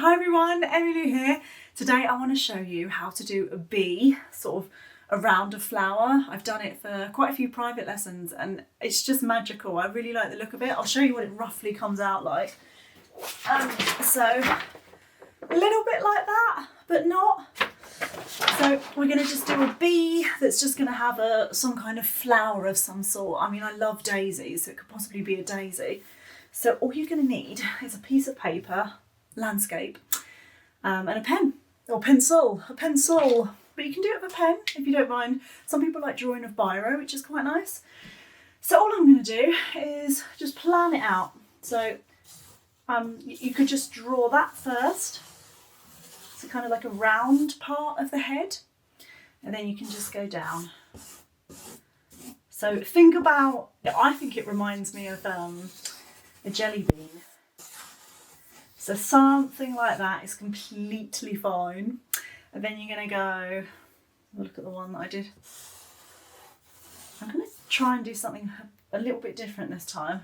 Hi everyone, emmy-lou here. Today I want to show you how to do a bee, sort of around a flower. I've done it for quite a few private lessons and it's just magical. I really like the look of it. I'll show you what it roughly comes out like. So a little bit like that, but not. So we're going to just do a bee that's just going to have some kind of flower of some sort. I mean, I love daisies, so it could possibly be a daisy. So all you're going to need is a piece of paper, landscape, and a pen or pencil, a pencil. But you can do it with a pen if you don't mind. Some people like drawing with biro, which is quite nice. So all I'm going to do is just plan it out. So you could just draw that first. So kind of like a round part of the head, and then you can just go down. So think about, I think it reminds me of a jelly bean. So something like that is completely fine. And then you're going to go, look at the one that I did. I'm going to try and do something a little bit different this time.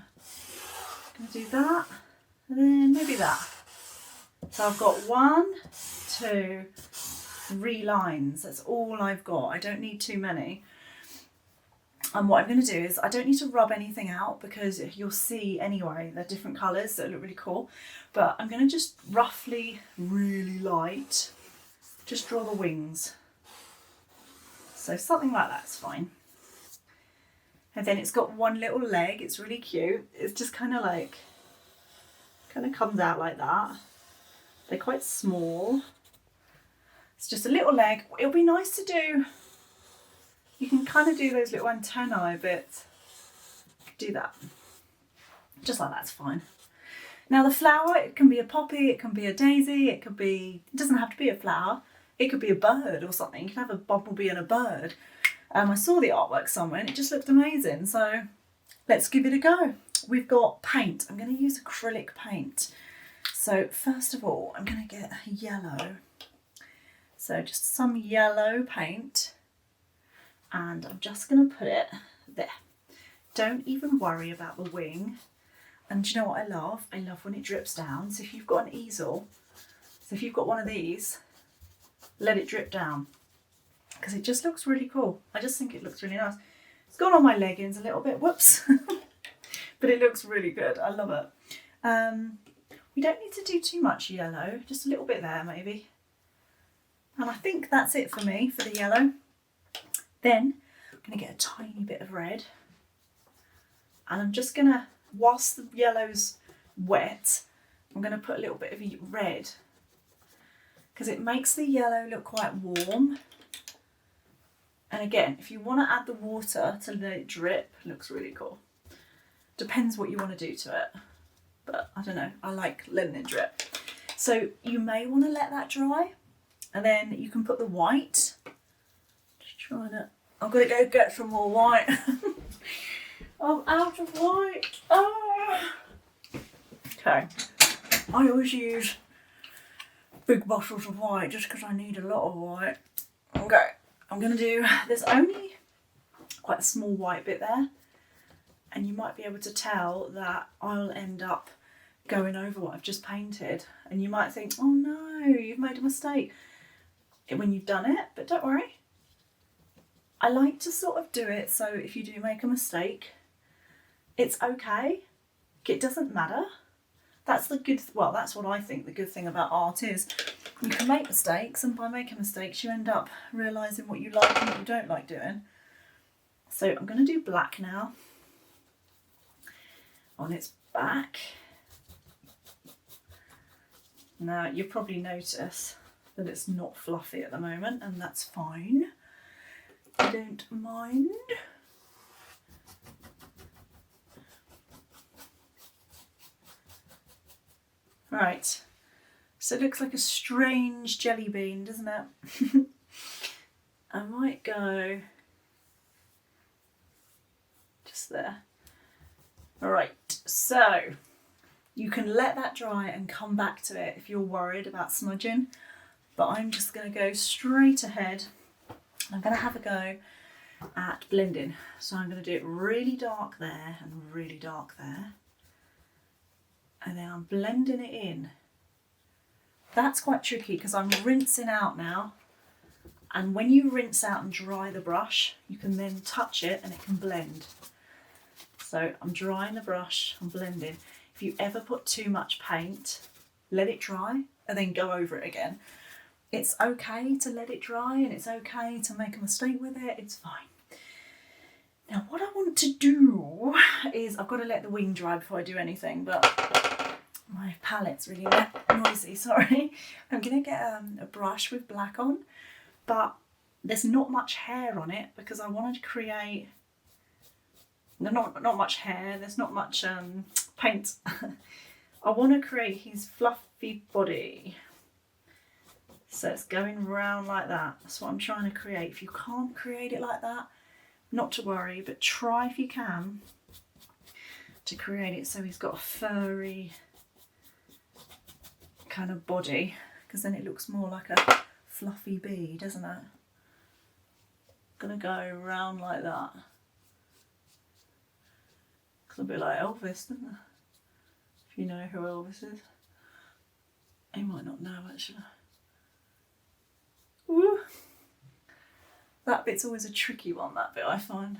I'm going to do that, and then maybe that. So I've got 1, 2, 3 lines. That's all I've got. I don't need too many. And what I'm going to do is I don't need to rub anything out because you'll see anyway, they're different colours, so it look really cool. But I'm going to just roughly, really light, just draw the wings. So something like that's fine. And then it's got one little leg. It's really cute. It's just kind of comes out like that. They're quite small. It's just a little leg. It'll be nice to do. You can kind of do those little antennae bits. Do that. Just like that's fine. Now the flower, it can be a poppy, it can be a daisy, it doesn't have to be a flower. It could be a bird or something. You can have a bumblebee and a bird. I saw the artwork somewhere and it just looked amazing. So let's give it a go. We've got paint. I'm going to use acrylic paint. So first of all, I'm going to get yellow. So just some yellow paint. And I'm just going to put it there. Don't even worry about the wing. And do you know what I love? I love when it drips down. So if you've got an easel, so if you've got one of these, let it drip down. Because it just looks really cool. I just think it looks really nice. It's gone on my leggings a little bit, whoops. But it looks really good. I love it. We don't need to do too much yellow, just a little bit there maybe. And I think that's it for me for the yellow. Then I'm going to get a tiny bit of red. And I'm just going to, whilst the yellow's wet, I'm going to put a little bit of red. Because it makes the yellow look quite warm. And again, if you want to add the water to let it drip, it looks really cool. Depends what you want to do to it. But I don't know, I like letting it drip. So you may want to let that dry. And then you can put the white. Just trying to, I'm going to go get some more white. I'm out of white. Ah. Okay, I always use big bottles of white just because I need a lot of white. Okay, I'm going to do, there's only quite a small white bit there. And you might be able to tell that I'll end up going over what I've just painted. And you might think, oh no, you've made a mistake when you've done it, but don't worry. I like to sort of do it so if you do make a mistake, it's okay. It doesn't matter. That's the good, well, that's what I think the good thing about art is. You can make mistakes, and by making mistakes, you end up realising what you like and what you don't like doing. So I'm going to do black now on its back. Now you'll probably notice that it's not fluffy at the moment, and that's fine. I don't mind. Right, so it looks like a strange jelly bean, doesn't it? I might go just there. All right, so you can let that dry and come back to it if you're worried about smudging, but I'm just going to go straight ahead. I'm going to have a go at blending. So I'm going to do it really dark there and really dark there. And then I'm blending it in That's quite tricky because I'm rinsing out now. And when you rinse out and dry the brush, you can then touch it and it can blend. So I'm drying the brush, I'm blending. If you ever put too much paint, let it dry and then go over it again. It's okay to let it dry and it's okay to make a mistake with it, it's fine. Now what I want to do is, I've got to let the wing dry before I do anything, but my palette's really noisy, sorry. I'm going to get a brush with black on, but there's not much hair on it because I wanted to create, not much hair, there's not much paint. I want to create his fluffy body. So it's going round like that. That's what I'm trying to create. If you can't create it like that, not to worry, but try if you can to create it so he's got a furry kind of body, because then it looks more like a fluffy bee, doesn't it? Gonna go round like that. It's a bit like Elvis, doesn't it? If you know who Elvis is. You might not know actually. Woo! That bit's always a tricky one, that bit I find.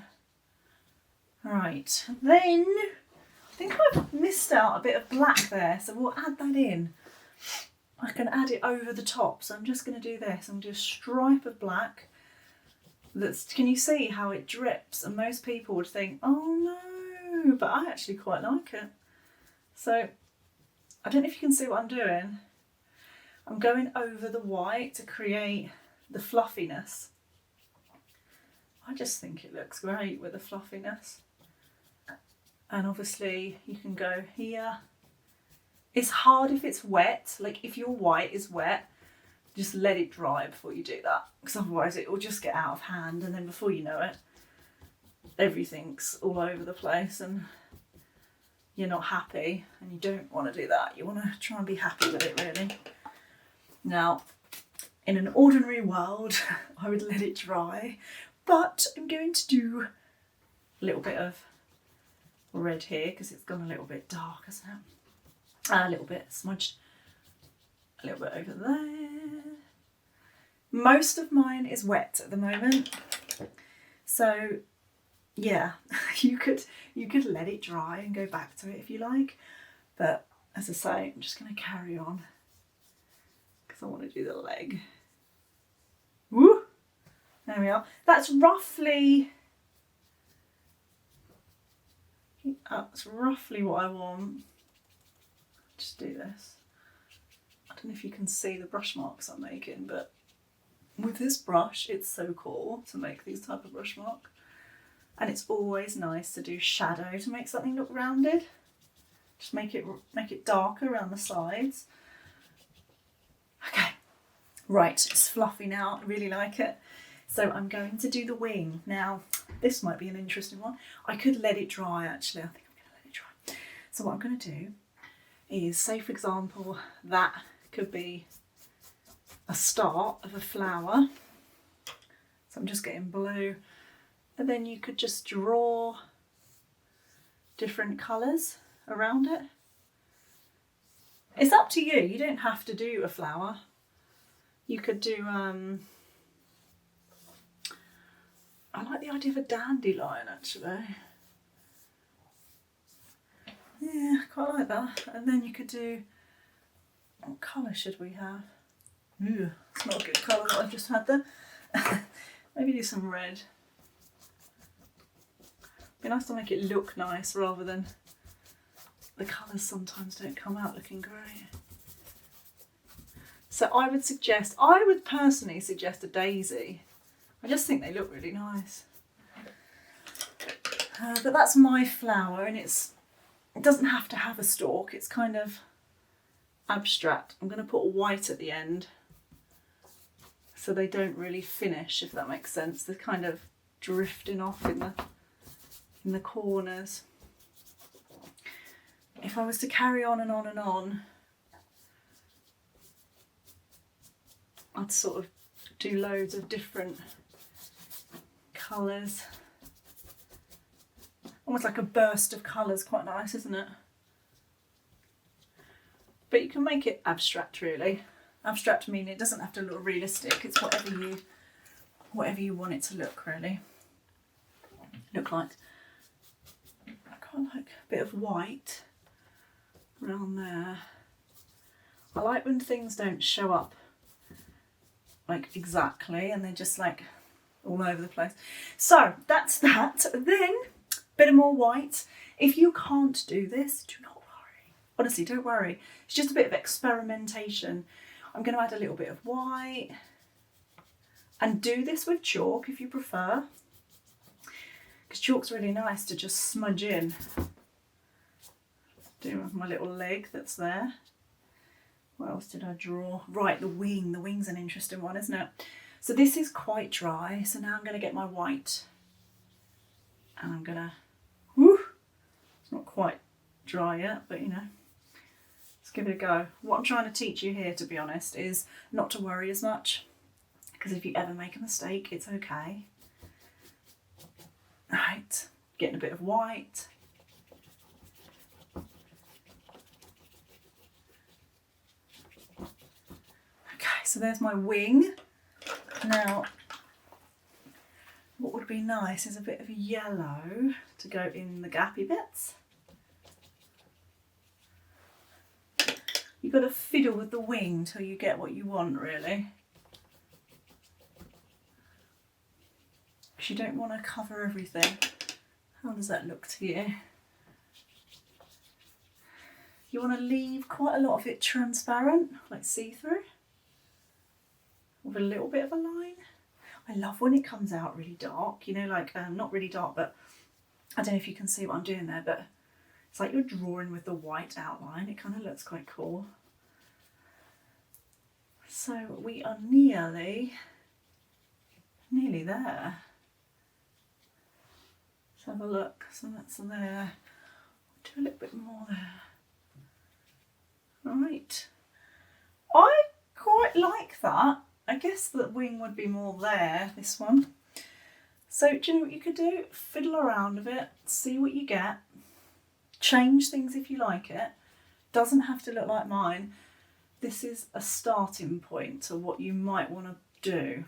Right, then I think I've missed out a bit of black there, so we'll add that in. I can add it over the top, so I'm just going to do this. I'm going to do a stripe of black. Can you see how it drips? And most people would think, oh no, but I actually quite like it. So I don't know if you can see what I'm doing. I'm going over the white to create the fluffiness. I just think it looks great with the fluffiness. And obviously you can go here. It's hard if it's wet, like if your white is wet, just let it dry before you do that, because otherwise it will just get out of hand and then before you know it, everything's all over the place and you're not happy, and you don't want to do that. You want to try and be happy with it really. Now, in an ordinary world, I would let it dry, but I'm going to do a little bit of red here because it's gone a little bit dark, hasn't it? A little bit smudged, a little bit over there. Most of mine is wet at the moment, so yeah, you could let it dry and go back to it if you like, but as I say, I'm just going to carry on because I want to do the leg. Woo! There we are. That's roughly what I want. Just do this. I don't know if you can see the brush marks I'm making, but with this brush it's so cool to make these type of brush marks, and it's always nice to do shadow to make something look rounded. Just make it darker around the sides. Okay, right, it's fluffy now, I really like it. So I'm going to do the wing. Now this might be an interesting one. I could let it dry actually, I think I'm going to let it dry. So what I'm going to do is, say for example, that could be a start of a flower. So I'm just getting blue, and then you could just draw different colours around it. It's up to you, you don't have to do a flower. You could do, I like the idea of a dandelion actually. Yeah, quite like that. And then you could do, what colour should we have? Ooh, it's not a good colour that I've just had there. Maybe do some red. Be nice to make it look nice rather than the colours sometimes don't come out looking great. So I would personally suggest a daisy. I just think they look really nice. But that's my flower, and it doesn't have to have a stalk, it's kind of abstract. I'm going to put white at the end so they don't really finish, if that makes sense. They're kind of drifting off in the corners. If I was to carry on and on and on, I'd sort of do loads of different colours. Almost like a burst of colours, quite nice, isn't it? But you can make it abstract really. Abstract meaning it doesn't have to look realistic. It's whatever you want it to look, really. Look like. I quite like a bit of white around there. I like when things don't show up like exactly and they're just like all over the place. So that's that. Then a bit of more white. If you can't do this, do not worry. Honestly, don't worry. It's just a bit of experimentation. I'm going to add a little bit of white and do this with chalk if you prefer, because chalk's really nice to just smudge in. Do my little leg that's there. What else did I draw? Right, the wing. The wing's an interesting one, isn't it? So this is quite dry. So now I'm going to get my white and I'm going to, it's not quite dry yet, but you know, let's give it a go. What I'm trying to teach you here, to be honest, is not to worry as much, because if you ever make a mistake, it's okay. Right, getting a bit of white. Okay, so there's my wing. Now, what would be nice is a bit of yellow to go in the gappy bits. You've got to fiddle with the wing till you get what you want, really. Because you don't want to cover everything. How does that look to you? You want to leave quite a lot of it transparent, like see-through, with a little bit of a line. I love when it comes out really dark, you know, like not really dark, but I don't know if you can see what I'm doing there, but it's like you're drawing with the white outline. It kind of looks quite cool. So we are nearly there. Let's have a look. So that's there. Do a little bit more there. Right. I quite like that. I guess the wing would be more there, this one. So do you know what you could do? Fiddle around a bit, see what you get. Change things if you like it. Doesn't have to look like mine. This is a starting point to what you might want to do.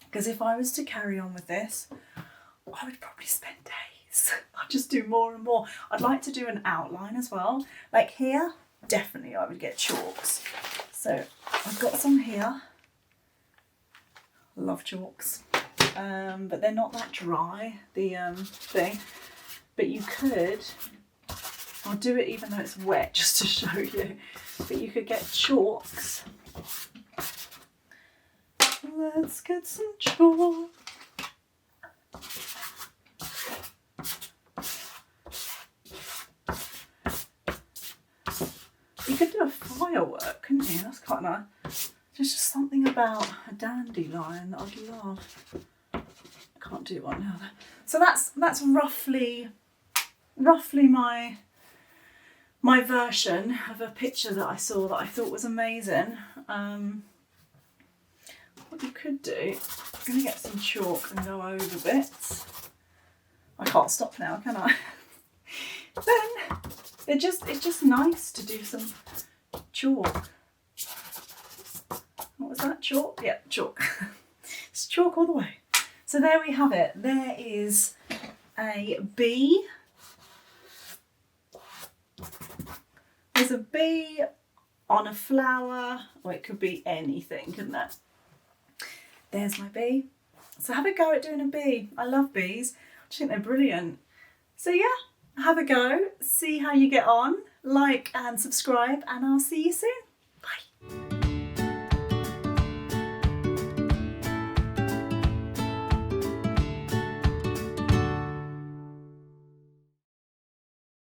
Because if I was to carry on with this, I would probably spend days. I'd just do more and more. I'd like to do an outline as well. Like here, definitely I would get chalks. So I've got some here. Love chalks. But they're not that dry, the thing. But you could, I'll do it even though it's wet just to show you. But you could get chalks. Let's get some chalk. You could do a firework, couldn't you? That's quite nice. There's just something about a dandelion that I'd love. I can't do one now though. So that's roughly my version of a picture that I saw that I thought was amazing. What you could do, I'm going to get some chalk and go over bits. I can't stop now, can I? Then it's just nice to do some chalk. What was that? Chalk? Yeah, chalk. It's chalk all the way. So there we have it. There is a bee. There's a bee on a flower, or it could be anything, couldn't it? There's my bee. So have a go at doing a bee. I love bees. I think they're brilliant. So yeah, have a go. See how you get on. Like and subscribe, and I'll see you soon.